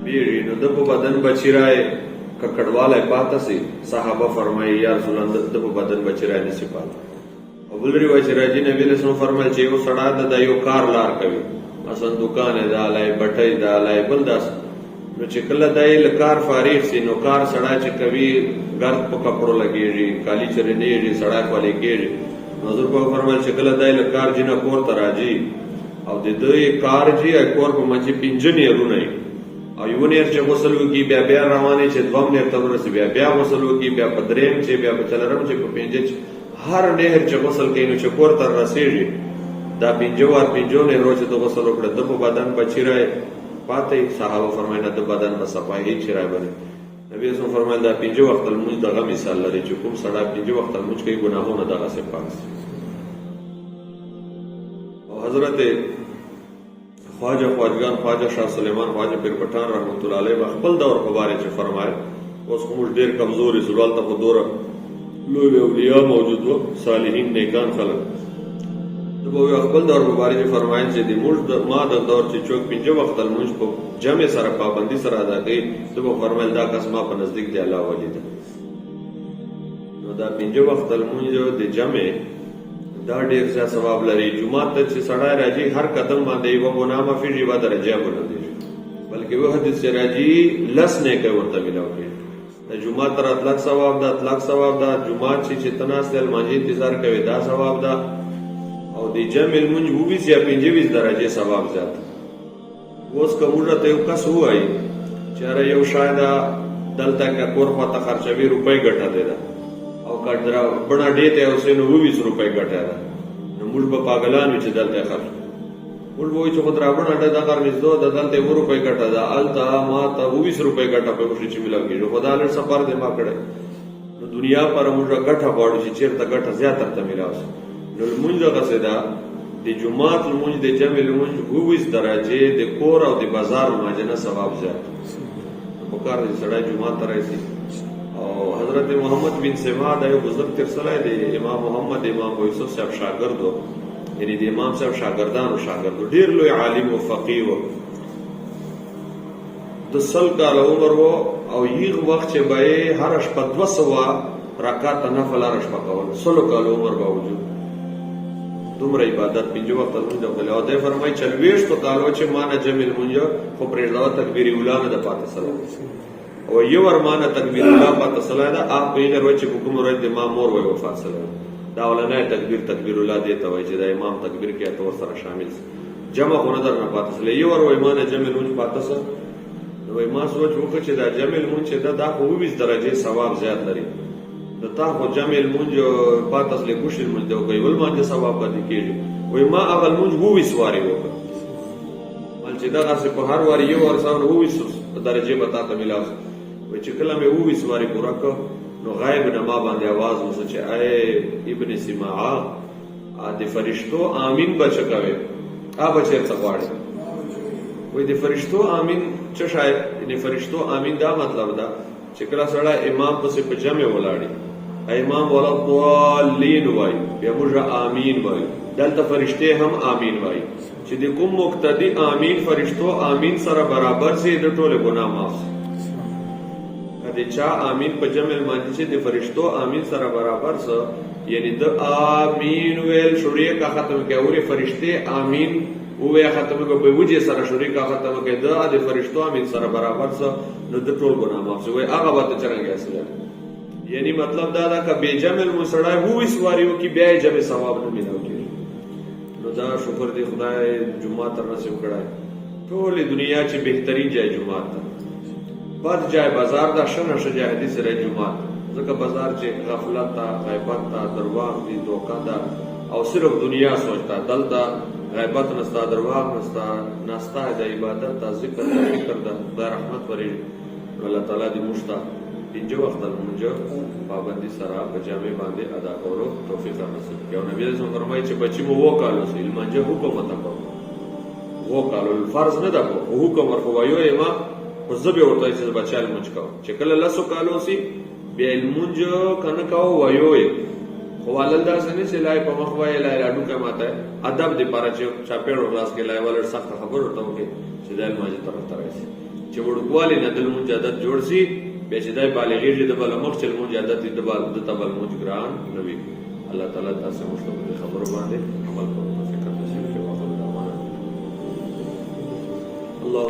بیری نو د په بدن بچیرای ککړواله پاته سي صحابه فرمایي یا رسول الله د په بدن بچیرای نسی پاته او بل روایت راځي نبی له سلام فرمایي چې یو سړی د یو کار لار کوي مثلا دکان دا لای بټي دا لای بل داس نو چې کله دای له کار فارغ سي نو کار سړی چې کوي ګرد په کپړو لګيږي کالی چرې دی سړی په لګيږي حضور په فرمایي چې کله دای له کار جنہ کور ته راځي او د دوی کار جی کور په مچې پنځنی رونه او یو نیر چې غسل وکي بیا بیا روانه چې دوم نیر ته ورسي بیا غسل وکي بیا په دریم چې بیا په چلرم چې په پنځه هر نهر چې غسل کوي نو چې کور ته رسیږي دا پنځو نه روز ته غسل وکړه د په بدن بچیرای پاتې صحابه فرمایله د بدن په صفایي چیرای باندې نبی اسلام فرمایله دا پنځه وخت المنځ دغه مثال لري چې کوم سړی پنځه وخت المنځ کوي ګناهونه دغه څه پاک او حضرت خواجه خواجگان خواجه شاه سلیمان خواجه پیر پټان رحمت الله علیه خپل دور په باره کې فرمایل اوس موږ ډیر کمزوري زړال ته په دوره لوی اولیاء موجود وو صالحین نیکان خلک د بو خپل دور په باره کې فرمایل چې د موږ د ما د دور چې چوک پنځه وخت المنځ په جمع سره پابندي سره ادا کوي د بو فرمایل دا قسمه په نزدیک دی الله ولی ده نو دا پنځه وخت المنځ د جمع دا ډیر څه ثواب لري جمعه ته چې سړی راځي هر قدم باندې یو ګناه معافي ریوا درجه بلندي بلکې و حدیث سے راځي لس نه کوي ورته ملاوي د جمعه تر اطلاق ثواب دا جمعه چې تناسل ماجي انتظار کوي دا ثواب دا او د جمع المنج وبي سي 25 درجه ثواب زیات اوس کومه ته یو کس وای چې را یو شاید دلته کا کور په خرچوي روپۍ ګټه دی او کډرا بنا ډېته اوسې نو 20 روپۍ ګټه ده نو موږ په پاگلانو چې دلته خرچ موږ وای چې خدای راوړل دا کار نږدې د دلته 1 روپۍ ګټه ده الته ما ته 20 روپۍ ګټه په وشي چې ملاږي خدای له سفر دې ما کړه نو دنیا پر موږ ګټه غواړو چې چیرته ګټه زیاته ته ملاوي نو موږ دغه سدا د جمعات موږ د جمع موږ 20 درجه د کور او د بازار ماجنه ثواب زیات په کار دې سړی جمعه ته راځي او حضرت محمد بن سما دا یو بزرگ ترسلای دی امام محمد امام یوسف صاحب شاګردو یعنی د امام صاحب شاګردو ډیر لوی عالم او فقيه و د سل کال عمر وو او یغ وخت چې به هر شپه 200 رکعات نفل هر شپه کول سل کال عمر باوجود دومره عبادت پنځه وخت المنځ او له فرمای چلويش تو کالو چې مان جمع المنځ خو پرېږدو تکبیر اولانه د پاتې سلام او یو ورمانه تکبیر الله پاتې سلام دا اپ په لور چې حکم ورته د امام مور وي وفات سلام دا ولنه تکبیر الله دی ته وایي چې د امام تکبیر کې اتور سره شامل جمع خو نه در نه پاتې سلام یو ور وایمانه جمع المنځ پاتې سلام نو ما سوچ وکړ چې دا جمع المنځ دا خو 20 درجه ثواب زیات لري د تا خو جمع المنځ پاتې سلام کوشش مونږ دی کوي ول باندې ثواب باندې کېږي وای ما اول منځ 20 واري وکړ ول چې دا څه په هر واري یو ور سره 20 درجه بتا ته ملاو و چې کله مې 20 واري پورا کړ نو غایب نه ما باندې आवाज وسه چې اے ابن سماع ا د فرشتو امین بچکاوي ا بچر څغواړي وې د فرشتو امین چې شاید د فرشتو امین دا مطلب دا چې کله سره امام پسې په جمع ولاړی امام ولا ضالین وای بیا موږ امین وای دلته فرشته هم امین وای چې د کوم مقتدی امین فرشتو امین سره برابر سي د ټوله ګناه معاف کله چې امین په جمع باندې چې د فرشتو امین سره برابر سره یعنی د امین ویل شریعه کا ختم کوي فرشته امین وې ختم کو په وجه سره شریعه کا ختم کوي د فرشتو امین سره برابر سره نو د ټول ګناه معاف وي هغه وته څنګه اصله یعنی مطلب دا دا که بے جمع المسڑای ہوئی سواریو کی بے جمع ثواب نه ملاو کیږي نو دا شکر دی خدای جمعه تر نصیب کړای ټول دنیا چې بهترین ځای جمعه ده بعد ځای بازار دا شنه شجاع حدیث را جمعه ځکه بازار چې غفلت تا غیبت تا درواغ دی دوکا دا او صرف دنیا سوچتا دلته غیبت نستا درواغ نستا د عبادت تا ذکر تا فکر دا رحمت ورې الله تعالی دې مشتا پنځه وخت المنځ پابندي سره په جامع باندې ادا کولو توفیق نصیب کړي او نبی رسول فرمایي چې بچي مو وکالو سي المنځ حکم مت کو وکالو فرض نه ده کو حکم ورکوایو ما په ځبه ورته چې بچال منځ کو چې کله لاسو کالو سي بیا المنځ کنه کو وایو خو ولل دا سنې چې لای په مخ وای لای اډو کې ماته ادب دې پاره چې چاپېړو لاس کې لای ولر سخت خبر ورته وکي چې دل ماجه طرف ته راځي چې وړوکوالي نه د لمونځ عادت جوړ سي بیا چې دی بالغېږي د به له مخکې لمونځ عادت وي د ته به لمونځ ګران نه وي. الله تعالی تاسو موږ ته په دې خبرو باندې عمل کوو. فکر نصیب کړي. الله